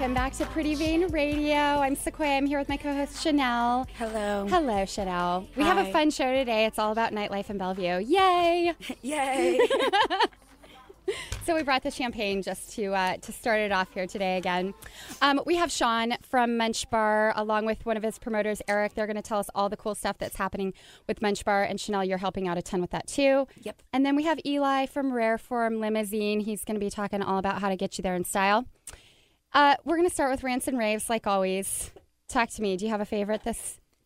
Welcome back to Pretty Vain Radio. I'm Sequoia. I'm here with my co-host Chanel. Hello. Hello, Chanel. We have a fun show today. It's all about nightlife in Bellevue. Yay! Yay! So we brought the champagne just to start it off here today again. We have Sean from Munch Bar along with one of his promoters, Eric. They're going to tell us all the cool stuff that's happening with Munch Bar. And Chanel, you're helping out a ton with that too. Yep. And then we have Eli from Rare Form Limousine. He's going to be talking all about how to get you there in style. We're going to start with rants and raves like always. Talk to me. Do you have a favorite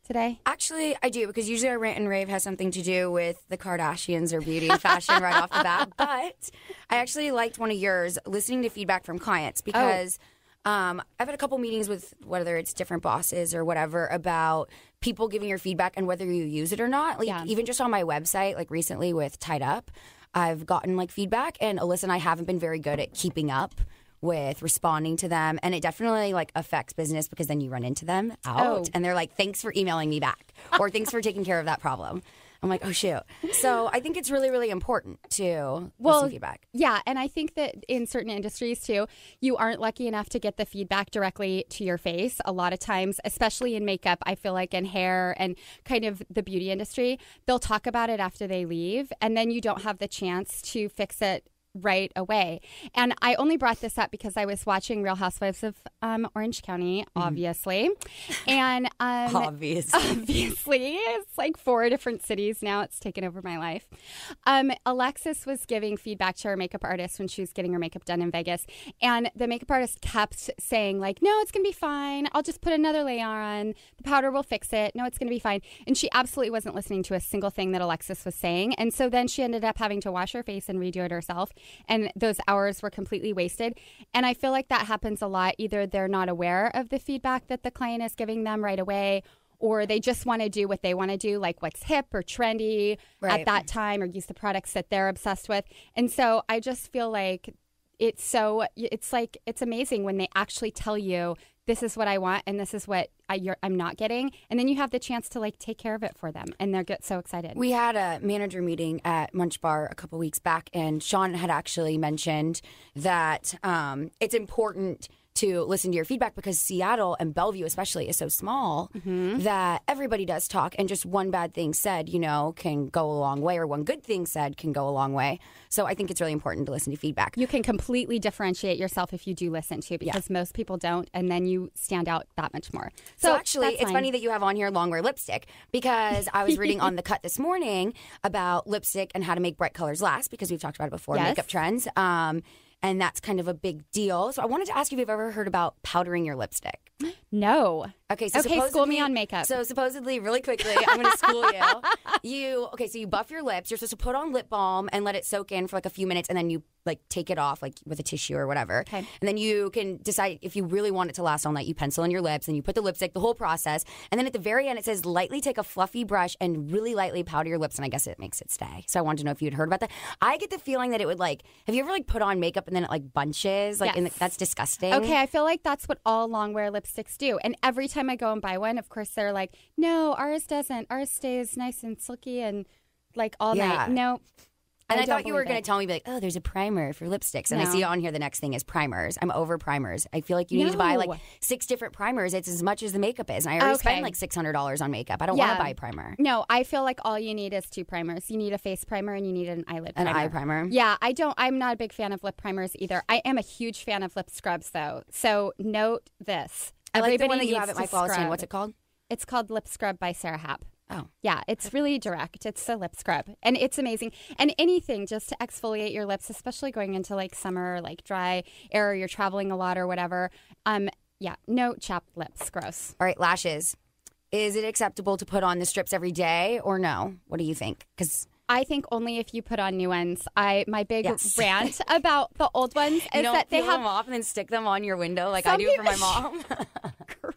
today? Actually, I do, because usually our rant and rave has something to do with the Kardashians or beauty and fashion right off the bat. But I actually liked one of yours, listening to feedback from clients, because I've had a couple meetings with whether it's different bosses or whatever about people giving your feedback and whether you use it or not. Like even just on my website, like recently with Tied Up, I've gotten like feedback, and Alyssa and I haven't been very good at keeping up with responding to them, and it definitely like affects business because then you run into them out and they're like, thanks for emailing me back or thanks for taking care of that problem. I'm like, oh shoot. So I think it's really, really important to listen feedback. Yeah, and I think that in certain industries too, you aren't lucky enough to get the feedback directly to your face. A lot of times, especially in makeup, I feel like in hair and kind of the beauty industry, they'll talk about it after they leave, and then you don't have the chance to fix it right away. And I only brought this up because I was watching Real Housewives of Orange County, obviously. And obviously, it's like 4 different cities now. It's taken over my life. Alexis was giving feedback to her makeup artist when she was getting her makeup done in Vegas. And the makeup artist kept saying like, no, it's going to be fine. I'll just put another layer on. The powder will fix it. No, it's going to be fine. And she absolutely wasn't listening to a single thing that Alexis was saying. And so then she ended up having to wash her face and redo it herself. And those hours were completely wasted. And I feel like that happens a lot. Either they're not aware of the feedback that the client is giving them right away, or they just want to do what they want to do, like what's hip or trendy at that time, or use the products that they're obsessed with. And so I just feel like it's amazing when they actually tell you, this is what I want and this is what I'm not getting. And then you have the chance to like take care of it for them, and they get so excited. We had a manager meeting at Munch Bar a couple weeks back, and Sean had actually mentioned that it's important to listen to your feedback because Seattle and Bellevue especially is so small that everybody does talk, and just one bad thing said, can go a long way, or one good thing said can go a long way. So I think it's really important to listen to feedback. You can completely differentiate yourself if you do listen to, because most people don't, and then you stand out that much more. So actually, it's funny that you have on here long wear lipstick, because I was reading on The Cut this morning about lipstick and how to make bright colors last, because we've talked about it before, makeup trends. And that's kind of a big deal. So I wanted to ask you if you've ever heard about powdering your lipstick. No. Okay, so school me on makeup. So supposedly, really quickly, I'm going to school you. So you buff your lips. You're supposed to put on lip balm and let it soak in for like a few minutes, and then you like take it off like with a tissue or whatever. Okay. And then you can decide if you really want it to last all night. You pencil in your lips and you put the lipstick, the whole process. And then at the very end, it says lightly take a fluffy brush and really lightly powder your lips, and I guess it makes it stay. So I wanted to know if you'd heard about that. I get the feeling that it would like, have you ever like put on makeup and then it like bunches? Like, that's disgusting. Okay, I feel like that's what all long wear lipsticks do. And every time I go and buy one, of course, they're like, no, ours doesn't. Ours stays nice and silky and like all night. No. And I thought you were going to tell me, like, oh, there's a primer for lipsticks. And I see on here the next thing is primers. I'm over primers. I feel like you need to buy like 6 different primers. It's as much as the makeup is. And I already spend like $600 on makeup. I don't want to buy a primer. No, I feel like all you need is 2 primers. You need a face primer and you need an eyelid primer. An eye primer? Yeah, I'm not a big fan of lip primers either. I am a huge fan of lip scrubs, though. So note this. I like the one that you have at my flawless hand. What's it called? It's called Lip Scrub by Sarah Happ. Oh. Yeah, it's really direct. It's a lip scrub, and it's amazing. And anything just to exfoliate your lips, especially going into like summer, like dry air, you're traveling a lot or whatever. No chapped lips. Gross. All right, lashes. Is it acceptable to put on the strips every day or no? What do you think? Because I think only if you put on new ones. My big rant about the old ones is that they have them off and then stick them on your window like I do for my mom. Gross.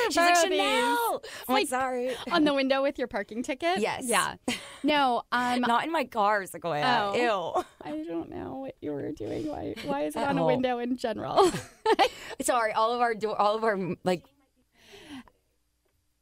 She's like, Chanel. I'm like, sorry. On the window with your parking ticket? Yes. Yeah. No. Not in my car, Sequoia. Ew. I don't know what you were doing. Why is it on a window in general? Sorry. All of our like.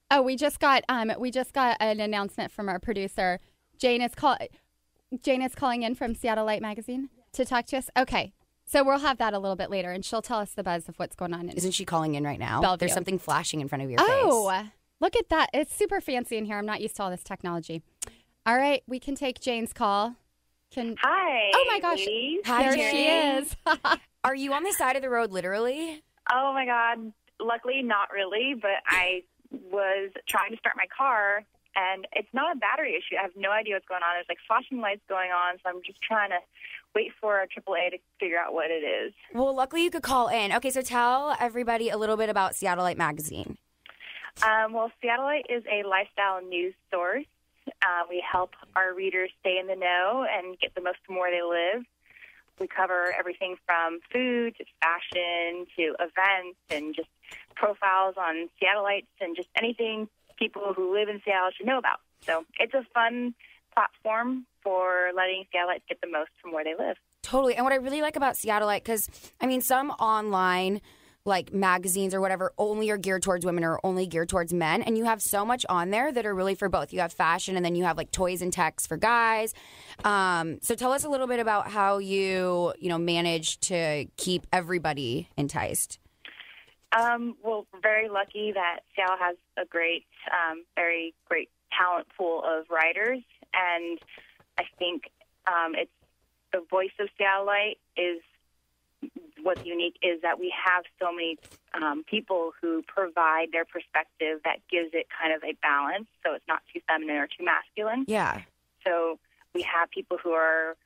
Oh, we just got an announcement from our producer. Jane is calling in from Seattleite Magazine to talk to us. Okay. So we'll have that a little bit later, and she'll tell us the buzz of what's going on. Isn't she calling in right now? Bellevue. There's something flashing in front of your face. Oh, look at that. It's super fancy in here. I'm not used to all this technology. All right, we can take Jane's call. Hi. Oh, my gosh. Ladies. Hi, There she is. Are you on the side of the road literally? Oh, my God. Luckily, not really, but I was trying to start my car, and it's not a battery issue. I have no idea what's going on. There's, like, flashing lights going on, so I'm just trying to wait for a AAA to figure out what it is. Well, luckily you could call in. Okay, so tell everybody a little bit about Seattleite Magazine. Well, Seattleite is a lifestyle news source. We help our readers stay in the know and get the most from where they live. We cover everything from food to fashion to events and just profiles on Seattleites and just anything people who live in Seattle should know about. So it's a fun platform for letting Seattleites get the most from where they live. Totally. And what I really like about Seattleite, because, I mean, some online like magazines or whatever only are geared towards women or only geared towards men, and you have so much on there that are really for both. You have fashion, and then you have like toys and techs for guys. So tell us a little bit about how you manage to keep everybody enticed. Well, we're very lucky that Seattle has a great, very great talent pool of writers, and I think it's the voice of Seattleite is what's unique is that we have so many people who provide their perspective that gives it kind of a balance, so it's not too feminine or too masculine. Yeah. So we have people who are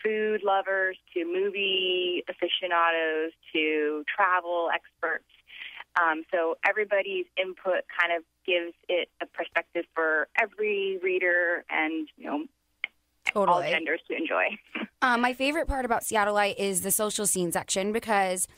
food lovers to movie aficionados to travel experts. So everybody's input kind of gives it a perspective for every reader and, Totally. all genders to enjoy. My favorite part about Seattleite is the social scene section because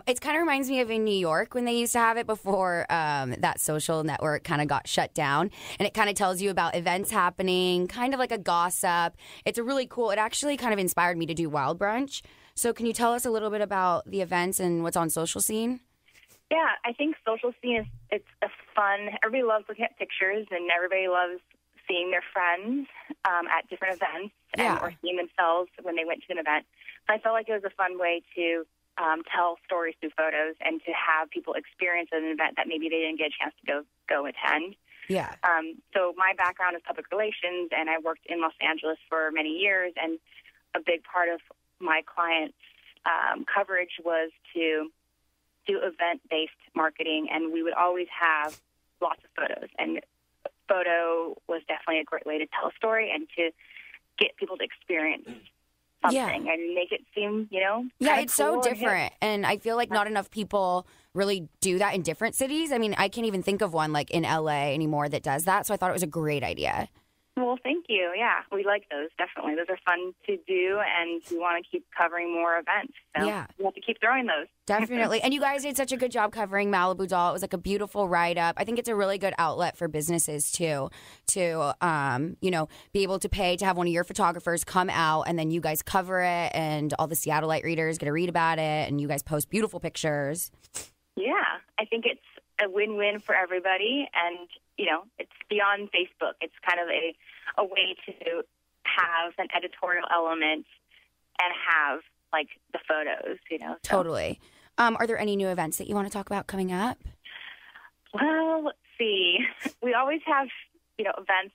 it kind of reminds me of in New York when they used to have it before that social network kind of got shut down. And it kind of tells you about events happening, kind of like a gossip. It's a really cool, it actually kind of inspired me to do Wild Brunch. So can you tell us a little bit about the events and what's on social scene? Yeah, I think social scene it's a fun, everybody loves looking at pictures and everybody loves seeing their friends at different events or seeing themselves when they went to an event. So I felt like it was a fun way to tell stories through photos and to have people experience an event that maybe they didn't get a chance to go attend. Yeah. So my background is public relations, and I worked in Los Angeles for many years, and a big part of my clients' coverage was to do event-based marketing, and we would always have lots of photos. And photo was definitely a great way to tell a story and to get people to experience something and make it seem, Yeah, it's cool so different. And I feel like not enough people really do that in different cities. I mean, I can't even think of one like in LA anymore that does that. So I thought it was a great idea. Well, thank you. Yeah, we like those, definitely. Those are fun to do, and we want to keep covering more events. So we have to keep throwing those. Definitely. And you guys did such a good job covering Malibu Doll. It was like a beautiful write-up. I think it's a really good outlet for businesses, too, to, be able to pay to have one of your photographers come out, and then you guys cover it, and all the Seattleite readers get to read about it, and you guys post beautiful pictures. Yeah, I think it's a win-win for everybody, and it's beyond Facebook. It's kind of a way to have an editorial element and have like the photos, So. Totally. Are there any new events that you want to talk about coming up? Well, let's see. We always have events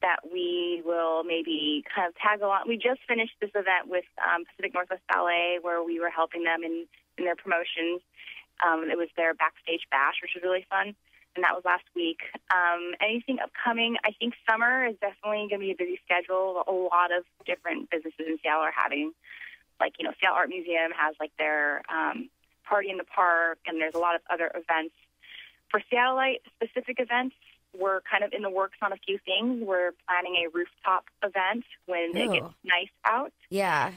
that we will maybe kind of tag along. We just finished this event with Pacific Northwest Ballet where we were helping them in their promotions. It was their backstage bash, which was really fun. And that was last week. Anything upcoming? I think summer is definitely going to be a busy schedule. A lot of different businesses in Seattle are having, Seattle Art Museum has their party in the park, and there's a lot of other events. For Seattleite specific events, we're kind of in the works on a few things. We're planning a rooftop event when it gets nice out. Yeah.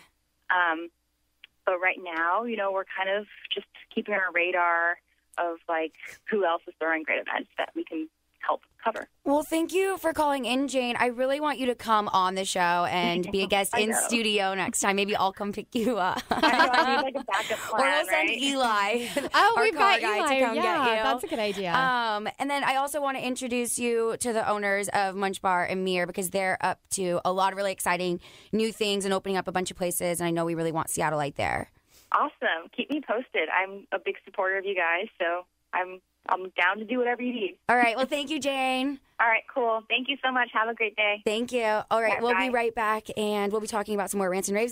But right now, we're kind of just keeping our radar of who else is throwing great events that we can help cover. Well, thank you for calling in, Jane. I really want you to come on the show and be a guest in studio next time. Maybe I'll come pick you up. I need a backup plan, or we'll send Eli. We've got Eli. To come get you. That's a good idea. And then I also want to introduce you to the owners of Munch Bar and Mir because they're up to a lot of really exciting new things and opening up a bunch of places. And I know we really want Seattleite there. Awesome. Keep me posted. I'm a big supporter of you guys, so I'm down to do whatever you need. All right. Well, thank you, Jane. All right, cool. Thank you so much. Have a great day. Thank you. All right. We'll Bye. be right back, and we'll be talking about some more rants and raves.